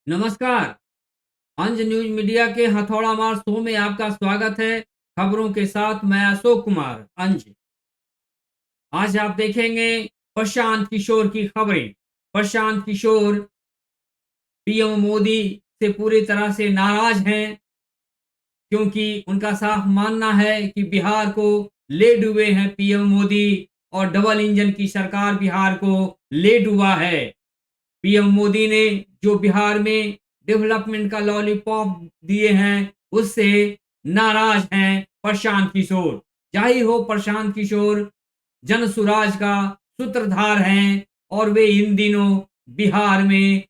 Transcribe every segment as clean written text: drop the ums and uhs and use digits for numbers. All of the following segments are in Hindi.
नमस्कार। अंज न्यूज मीडिया के हथौड़ा मार शो में आपका स्वागत है। खबरों के साथ मैं अशोक कुमार अंज। आज आप देखेंगे प्रशांत किशोर की खबरें। प्रशांत किशोर पीएम मोदी से पूरी तरह से नाराज हैं, क्योंकि उनका साफ मानना है कि बिहार को ले डूबे हैं पीएम मोदी और डबल इंजन की सरकार बिहार को ले डूबा है। पीएम मोदी ने जो बिहार में डेवलपमेंट का लॉलीपॉप दिए हैं, उससे नाराज हैं प्रशांत किशोर। जाहिर हो, प्रशांत किशोर जन सुराज का सूत्रधार हैं और वे इन दिनों बिहार में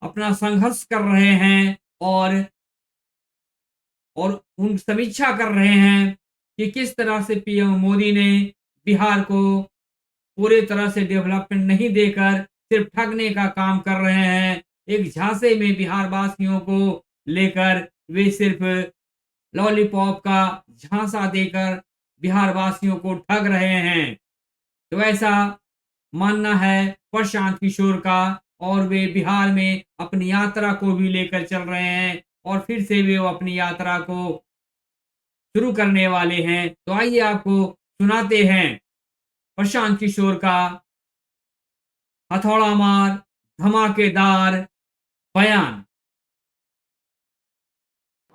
अपना संघर्ष कर रहे हैं और उन समीक्षा कर रहे हैं कि किस तरह से पीएम मोदी ने बिहार को पूरी तरह से डेवलपमेंट नहीं देकर सिर्फ ठगने का काम कर रहे हैं। एक झांसे में बिहार वासियों को लेकर वे सिर्फ लॉलीपॉप का झांसा देकर बिहार वासियों को ठग रहे हैं। तो ऐसा मानना है प्रशांत किशोर का, और वे बिहार में अपनी यात्रा को भी लेकर चल रहे हैं और फिर से वे अपनी यात्रा को शुरू करने वाले हैं। तो आइए आपको सुनाते हैं प्रशांत किशोर का हथौड़ा मार धमाकेदार बयान।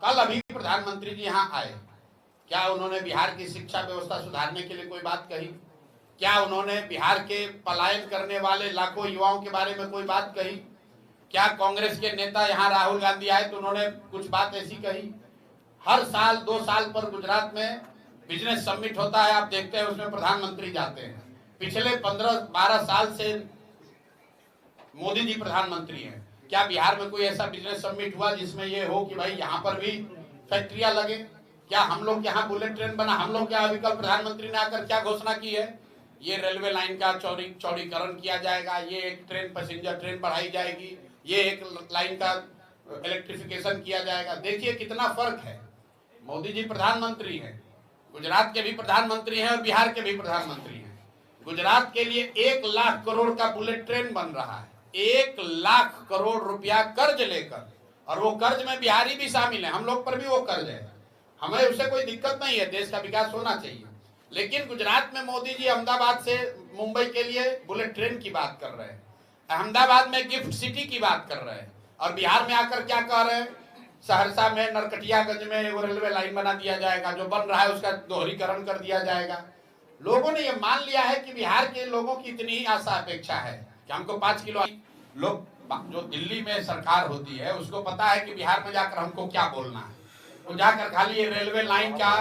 कल अभी प्रधानमंत्री जी यहाँ आए, क्या उन्होंने बिहार की शिक्षा व्यवस्था सुधारने के लिए कोई बात कही? क्या उन्होंने बिहार के पलायन करने वाले लाखों युवाओं के बारे में कोई बात कही? क्या कांग्रेस के नेता यहाँ राहुल गांधी आए तो उन्होंने कुछ बात ऐसी कही? हर साल 2 साल पर गुजरात में बिजनेस समिट होता है, आप देखते हैं उसमें प्रधानमंत्री जाते हैं। पिछले 15-12 साल से मोदी जी प्रधानमंत्री हैं। क्या बिहार में कोई ऐसा बिजनेस समिट हुआ जिसमें ये हो कि भाई यहाँ पर भी फैक्ट्रियां लगे? क्या हम लोग यहाँ बुलेट ट्रेन बना? हम लोग क्या अभी कल प्रधानमंत्री ने आकर क्या घोषणा की है? ये रेलवे लाइन का चौड़ीकरण किया जाएगा, ये एक ट्रेन पैसेंजर ट्रेन बढ़ाई जाएगी, ये एक लाइन का इलेक्ट्रिफिकेशन किया जाएगा। देखिए कितना फर्क है। मोदी जी प्रधानमंत्री हैं, गुजरात के भी प्रधानमंत्री हैं और बिहार के भी प्रधानमंत्री हैं। गुजरात के लिए 1 लाख करोड़ का बुलेट ट्रेन बन रहा है, 1 लाख करोड़ रुपया कर्ज लेकर, और वो कर्ज में बिहारी भी शामिल है। हम लोग पर भी वो कर्ज है, हमें उससे कोई दिक्कत नहीं है, देश का विकास होना चाहिए। लेकिन गुजरात में मोदी जी अहमदाबाद से मुंबई के लिए बुलेट ट्रेन की बात कर रहे हैं, अहमदाबाद में गिफ्ट सिटी की बात कर रहे हैं, और बिहार में आकर क्या कह रहे हैं? सहरसा में नरकटियागंज में वो रेलवे लाइन बना दिया जाएगा, जो बन रहा है उसका दोहरीकरण कर दिया जाएगा। लोगों ने ये मान लिया है कि बिहार के लोगों की इतनी ही आशा अपेक्षा है कि हमको 5 किलो। लोग जो दिल्ली में सरकार होती है उसको पता है कि बिहार में जाकर हमको क्या बोलना है। वो जाकर खाली ये रेलवे लाइन का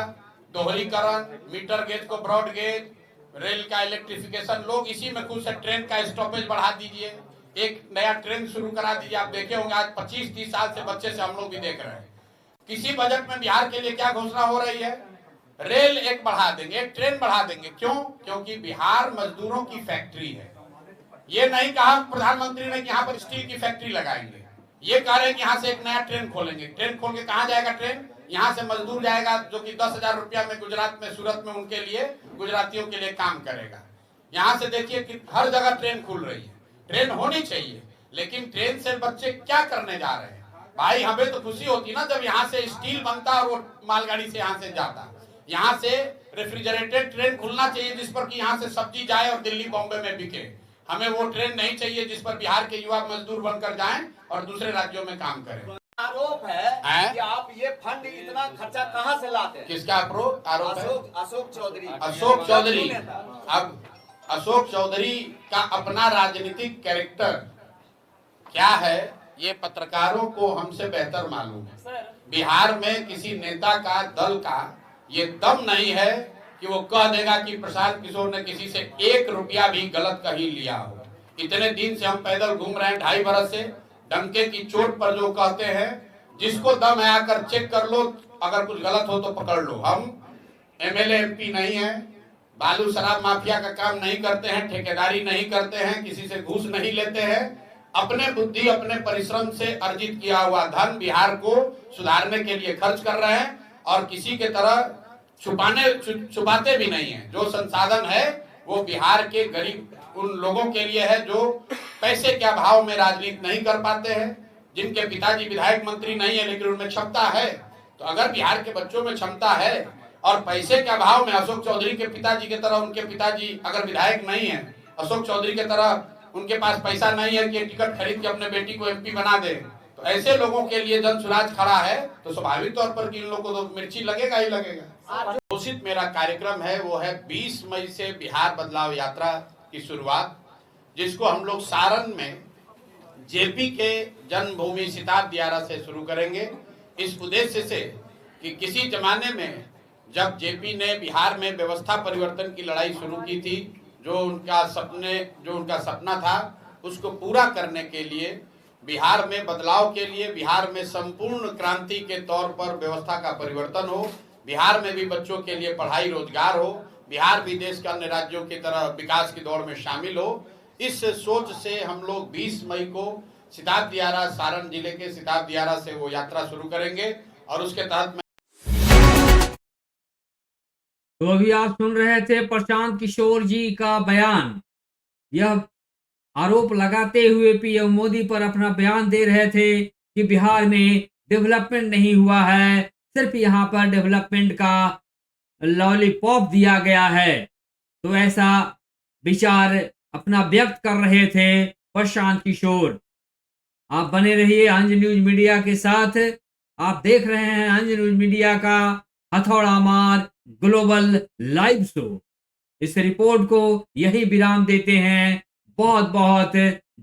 दोहरीकरण, मीटर गेज को ब्रॉड गेज, रेल का इलेक्ट्रिफिकेशन, लोग इसी में खुश है। ट्रेन का स्टॉपेज बढ़ा दीजिए, एक नया ट्रेन शुरू करा दीजिए। आप देखे होंगे आज 25-30 साल से बच्चे से हम लोग भी देख रहे हैं। किसी बजट में बिहार के लिए क्या घोषणा हो रही है? रेल एक बढ़ा देंगे, एक ट्रेन बढ़ा देंगे। क्यों? क्योंकि बिहार मजदूरों की फैक्ट्री है। ये नहीं कहा प्रधानमंत्री ने कि यहाँ पर स्टील की फैक्ट्री लगाएंगे, ये कह रहे हैं कि यहाँ से एक नया ट्रेन खोलेंगे। ट्रेन खोल के कहाँ जाएगा ट्रेन? यहाँ से मजदूर जाएगा जो कि 10,000 रुपया में गुजरात में, सूरत में उनके लिए, गुजरातियों के लिए काम करेगा। यहाँ से देखिए कि हर जगह ट्रेन खुल रही है। ट्रेन होनी चाहिए, लेकिन ट्रेन से बच्चे क्या करने जा रहे हैं? भाई हमें तो खुशी होती ना जब यहाँ से स्टील बनता और वो मालगाड़ी से यहाँ से जाता। यहाँ से रेफ्रिजरेटेड ट्रेन खुलना चाहिए जिस पर कि यहाँ से सब्जी जाए और दिल्ली बॉम्बे में बिके। हमें वो ट्रेन नहीं चाहिए जिस पर बिहार के युवा मजदूर बनकर जाएं और दूसरे राज्यों में काम करें। आरोप है कि आप ये फंड इतना खर्चा कहां से लाते हैं? किसका आरोप है? अशोक चौधरी। अशोक चौधरी। अब अशोक चौधरी का अपना राजनीतिक कैरेक्टर क्या है ये पत्रकारों को हमसे बेहतर मालूम है। बिहार में किसी नेता का, दल का ये दम नहीं है कि वो कह देगा कि प्रशांत किशोर ने किसी से 1 रुपया भी गलत कहीं लिया हो। इतने दिन से हम पैदल घूम रहे हैं, 2.5 बरस से, डंके की चोट पर जो कहते हैं जिसको दम है आकर चेक कर लो, अगर कुछ गलत हो तो पकड़ लो। हम एमएलए एमपी नहीं है, बालू शराब माफिया का काम नहीं करते हैं, ठेकेदारी नहीं करते हैं, किसी से घूस नहीं लेते हैं। अपने बुद्धि, अपने परिश्रम से अर्जित किया हुआ धन बिहार को सुधारने के लिए खर्च कर रहे हैं, और किसी के तरह छुपाते भी नहीं है। जो संसाधन है वो बिहार के गरीब उन लोगों के लिए है जो पैसे के अभाव में राजनीति नहीं कर पाते हैं, जिनके पिताजी विधायक मंत्री नहीं है लेकिन उनमें क्षमता है। तो अगर बिहार के बच्चों में क्षमता है और पैसे के अभाव में अशोक चौधरी के पिताजी की तरह उनके पिताजी अगर विधायक नहीं है, अशोक चौधरी की तरह उनके पास पैसा नहीं है कि टिकट खरीद के अपने बेटी को एमपी बना दे, तो ऐसे लोगों के लिए जन सुराज खड़ा है तो स्वाभाविक तौर पर कि इन लोगों को तो मिर्ची लगेगा ही लगेगा। घोषित मेरा कार्यक्रम है वो है 20 मई से बिहार बदलाव यात्रा की शुरुआत, जिसको हम लोग सारण में जेपी के जन्मभूमि सिताब दियारा से शुरू करेंगे, इस उद्देश्य से कि किसी जमाने में जब जेपी ने बिहार में व्यवस्था परिवर्तन की लड़ाई शुरू की थी, जो उनका सपना था उसको पूरा करने के लिए, बिहार में बदलाव के लिए, बिहार में संपूर्ण क्रांति के तौर पर व्यवस्था का परिवर्तन हो, बिहार में भी बच्चों के लिए पढ़ाई रोजगार हो, बिहार भी देश के अन्य राज्यों की तरह विकास की दौड़ में शामिल हो, इस सोच से हम लोग 20 मई को सिताब दियारा, सारण जिले के सिताब दियारा से वो यात्रा शुरू करेंगे और उसके तहत तो अभी आप सुन रहे थे प्रशांत किशोर जी का बयान। यह आरोप लगाते हुए पीएम मोदी पर अपना बयान दे रहे थे कि बिहार में डेवलपमेंट नहीं हुआ है, सिर्फ यहाँ पर डेवलपमेंट का लॉलीपॉप दिया गया है। तो ऐसा विचार अपना व्यक्त कर रहे थे प्रशांत किशोर। आप बने रहिए अंज न्यूज मीडिया के साथ। आप देख रहे हैं अंज न्यूज मीडिया का हथौड़ा मार ग्लोबल लाइव शो। इस रिपोर्ट को यही विराम देते हैं। बहुत बहुत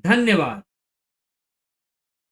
धन्यवाद।